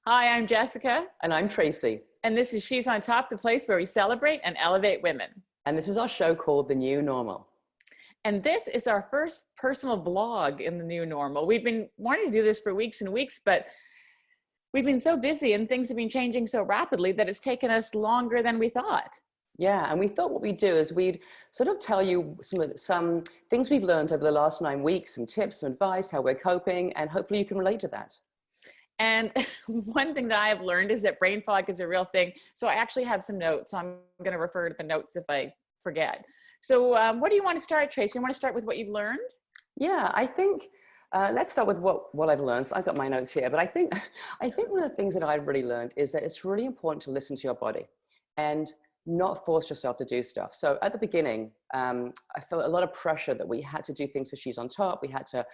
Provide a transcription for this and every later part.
Hi, I'm Jessica, And I'm Tracy. and this is She's on Top, the place where we celebrate and elevate women. And this is our show called The New Normal. And this is our first personal vlog in the new normal. We've been wanting to do this for weeks and weeks, but we've been so busy and things have been changing so rapidly that it's taken us longer than we thought. Yeah, and we thought what we'd do is we'd sort of tell you some things we've learned over the last 9 weeks, some tips, some advice, how we're coping, and hopefully you can relate to that. And one thing that I have learned is that brain fog is a real thing. So I actually have some notes. So I'm going to refer to the notes if I forget. So what do you want to start, Tracy? You want to start with what you've learned? Yeah, I think let's start with what I've learned. So I've got my notes here, but I think one of the things that I've really learned is that it's really important to listen to your body and not force yourself to do stuff. So at the beginning, I felt a lot of pressure that we had to do things for She's on Top. We had to,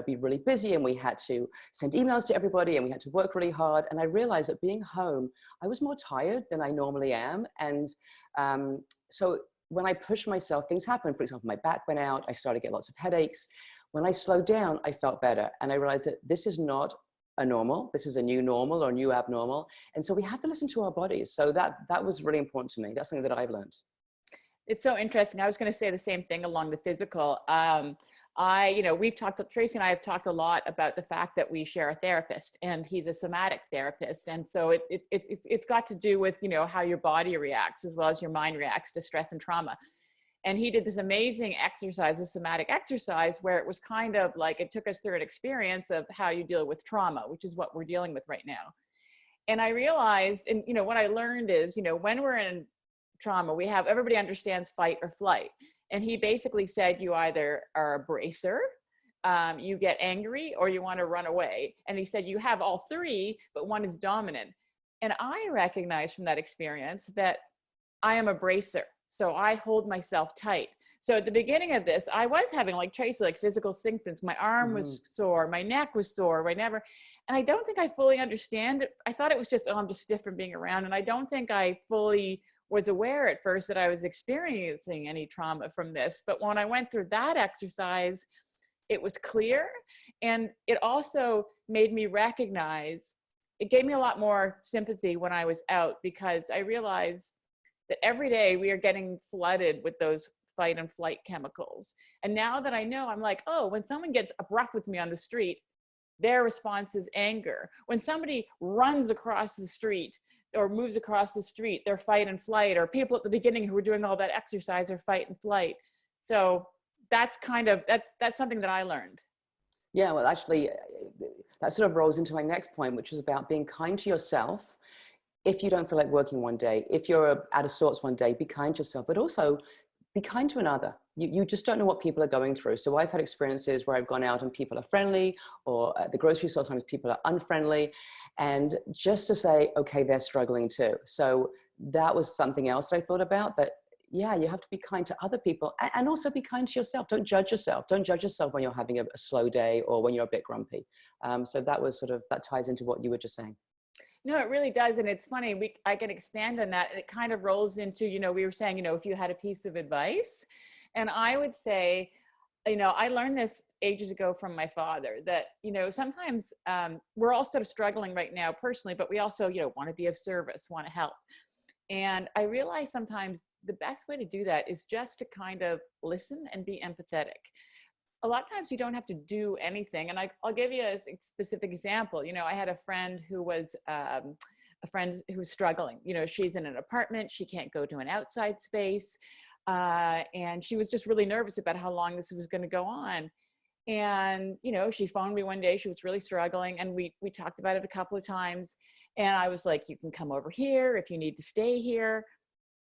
be really busy, and we had to send emails to everybody, and we had to work really hard. And I realized that being home, I was more tired than I normally am. And so when I pushed myself, things happened. For example, my back went out. I started to get lots of headaches. When I slowed down, I felt better. And I realized that this is not a normal. This is a new normal or new abnormal. And so we have to listen to our bodies. So that was really important to me. That's something that I've learned. It's so interesting. I was going to say the same thing along the physical. Tracy and I have talked a lot about the fact that we share a therapist, and he's a somatic therapist. And so it's got to do with, how your body reacts as well as your mind reacts to stress and trauma. And he did this amazing exercise, a somatic exercise, where it was kind of like it took us through an experience of how you deal with trauma, which is what we're dealing with right now. And I realized, and what I learned is, when we're in trauma, everybody understands fight or flight. And he basically said, you either are a bracer, you get angry, or you want to run away. And he said, you have all three, but one is dominant. And I recognized from that experience that I am a bracer. So I hold myself tight. So at the beginning of this, I was having, like Tracy, like physical symptoms. My arm was sore, my neck was sore, and I don't think I fully understand it. I thought it was just, I'm just stiff from being around. And I don't think I fully was aware at first that I was experiencing any trauma from this. But when I went through that exercise, it was clear. And it also made me recognize, it gave me a lot more sympathy when I was out, because I realized that every day we are getting flooded with those fight and flight chemicals. And now that I know, I'm like, oh, when someone gets abrupt with me on the street, their response is anger. When somebody runs across the street or moves across the street, they're fight and flight. Or people at the beginning who were doing all that exercise are fight and flight. So that's that's something that I learned. Yeah, well, actually, that sort of rolls into my next point, which is about being kind to yourself. If you don't feel like working one day, if you're out of sorts one day, be kind to yourself, but also be kind to another. You just don't know what people are going through. So I've had experiences where I've gone out and people are friendly, or at the grocery store, sometimes people are unfriendly. And just to say, okay, they're struggling too. So that was something else that I thought about, that yeah, you have to be kind to other people, and also be kind to yourself. Don't judge yourself. Don't judge yourself when you're having a slow day or when you're a bit grumpy. So that ties into what you were just saying. No, it really does. And it's funny, I can expand on that. And it kind of rolls into, we were saying, if you had a piece of advice. And I would say, I learned this ages ago from my father, that, sometimes we're all sort of struggling right now personally, but we also, want to be of service, want to help. And I realize sometimes the best way to do that is just to kind of listen and be empathetic. A lot of times you don't have to do anything. And I'll give you a specific example. I had a friend who was struggling. She's in an apartment. She can't go to an outside space. And she was just really nervous about how long this was going to go on. And, she phoned me one day. She was really struggling. And we talked about it a couple of times. And I was like, you can come over here if you need to stay here.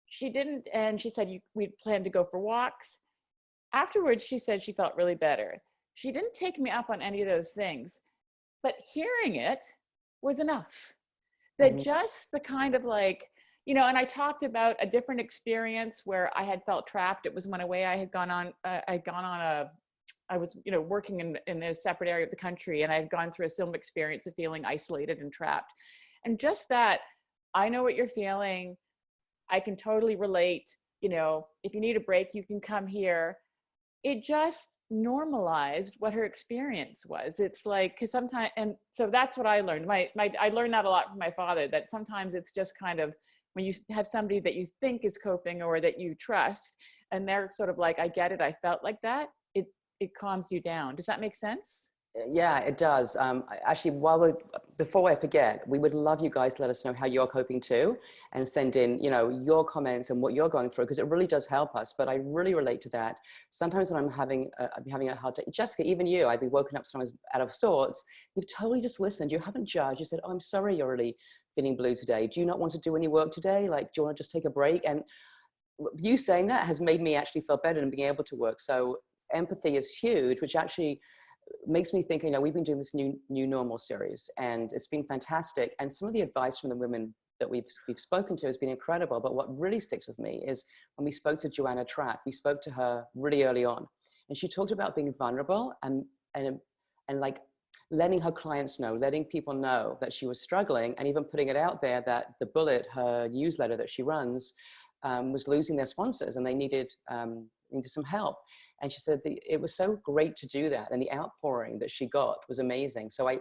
She didn't. And she said, we'd planned to go for walks. Afterwards, she said she felt really better. She didn't take me up on any of those things, but hearing it was enough. That just the kind of like, and I talked about a different experience where I had felt trapped. It was when I was, working in a separate area of the country, and I had gone through a similar experience of feeling isolated and trapped. And just that, I know what you're feeling. I can totally relate. If you need a break, you can come here. It just normalized what her experience was. It's like, because sometimes, and so that's what I learned. I learned that a lot from my father, that sometimes it's just kind of when you have somebody that you think is coping or that you trust, and they're sort of like, I get it, I felt like that, it calms you down. Does that make sense? Yeah, it does. Actually, before I forget, we would love you guys to let us know how you're coping too, and send in, your comments and what you're going through, because it really does help us. But I really relate to that. Sometimes when I'd be having a hard day, Jessica, even you, I'd be woken up sometimes out of sorts. You've totally just listened. You haven't judged. You said, "Oh, I'm sorry, you're really feeling blue today. Do you not want to do any work today? Like, do you want to just take a break?" And you saying that has made me actually feel better and being able to work. So empathy is huge, which actually makes me think, we've been doing this new normal series, and it's been fantastic. And some of the advice from the women that we've spoken to has been incredible. But what really sticks with me is when we spoke to Joanna Track, we spoke to her really early on, and she talked about being vulnerable and like letting her clients know, letting people know that she was struggling, and even putting it out there that The Bullet, her newsletter that she runs, was losing their sponsors, and they needed some help. And she said it was so great to do that, and the outpouring that she got was amazing. So I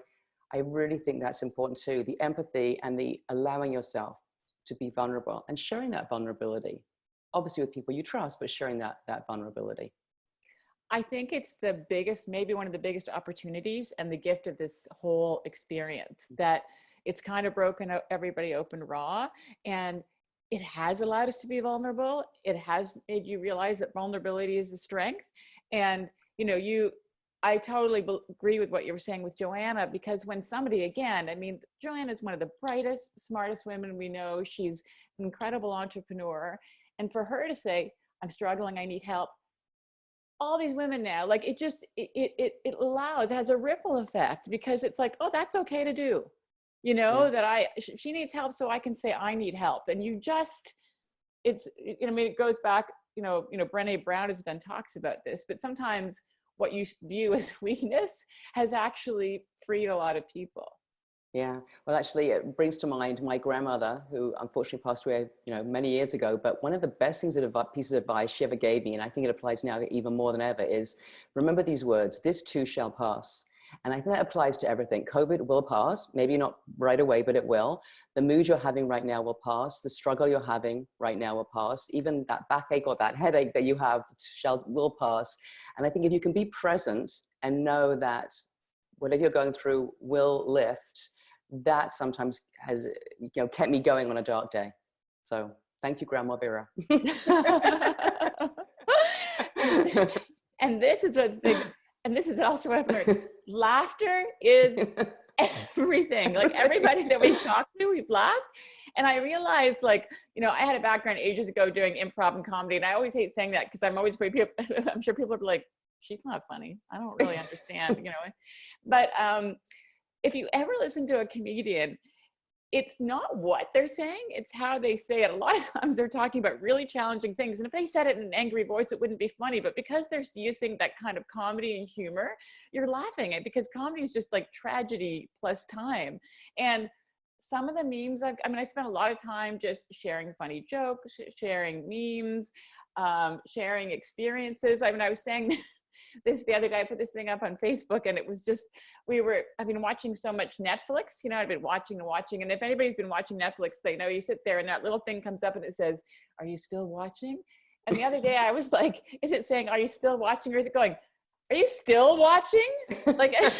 really think that's important too, the empathy and the allowing yourself to be vulnerable and sharing that vulnerability, obviously with people you trust, but sharing that vulnerability. I think it's the biggest, maybe one of the biggest opportunities and the gift of this whole experience, that it's kind of broken everybody open raw, and it has allowed us to be vulnerable. It has made you realize that vulnerability is a strength. And, I totally agree with what you were saying with Joanna, because when somebody, again, Joanna is one of the brightest, smartest women we know. She's an incredible entrepreneur. And for her to say, I'm struggling, I need help. All these women now, like it allows, it has a ripple effect, because it's like, oh, that's okay to do. Yeah. That she needs help, so I can say I need help. And it goes back, Brené Brown has done talks about this, but sometimes what you view as weakness has actually freed a lot of people. Yeah, well, actually, it brings to mind my grandmother, who unfortunately passed away, many years ago. But one of the best pieces of advice she ever gave me, and I think it applies now even more than ever, is remember these words: "This too shall pass." And I think that applies to everything. COVID will pass, maybe not right away, but it will. The mood you're having right now will pass. The struggle you're having right now will pass. Even that backache or that headache that you have will pass. And I think if you can be present and know that whatever you're going through will lift, that sometimes has kept me going on a dark day. So thank you, Grandma Vera. and this is also what I've learned. Laughter is everything. Like everybody that we've talked to, we've laughed. And I realized, I had a background ages ago doing improv and comedy, and I always hate saying that because I'm always afraid I'm sure people are like, she's not funny. I don't really understand, But if you ever listen to a comedian, it's not what they're saying, it's how they say it. A lot of times they're talking about really challenging things. And if they said it in an angry voice, it wouldn't be funny. But because they're using that kind of comedy and humor, you're laughing at it, because comedy is just like tragedy plus time. And some of the memes, I spent a lot of time just sharing funny jokes, sharing memes, sharing experiences. I was saying this the other day, I put this thing up on Facebook, and it was just, I've been watching so much Netflix, I've been watching and watching. And if anybody's been watching Netflix, they know you sit there and that little thing comes up and it says, "Are you still watching?" And the other day I was like, is it saying, "Are you still watching?" or is it going, "Are you still watching?" Like, I just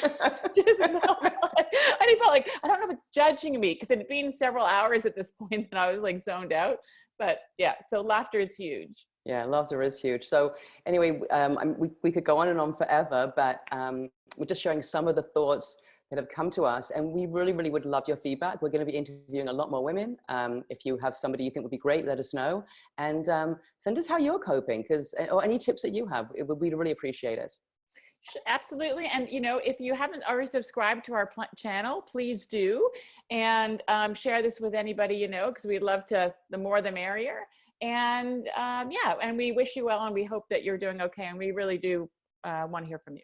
felt like, I don't know if it's judging me, because it had been several hours at this point and I was like zoned out. But yeah, so laughter is huge. Yeah, laughter is huge. So anyway, we could go on and on forever, but we're just sharing some of the thoughts that have come to us, and we really, really would love your feedback. We're going to be interviewing a lot more women. If you have somebody you think would be great, let us know, and send us how you're coping, or any tips that you have. We'd really appreciate it. Absolutely. And if you haven't already subscribed to our channel, please do, and share this with anybody because we'd love to, the more the merrier. And yeah, and we wish you well, and we hope that you're doing okay, and we really do want to hear from you.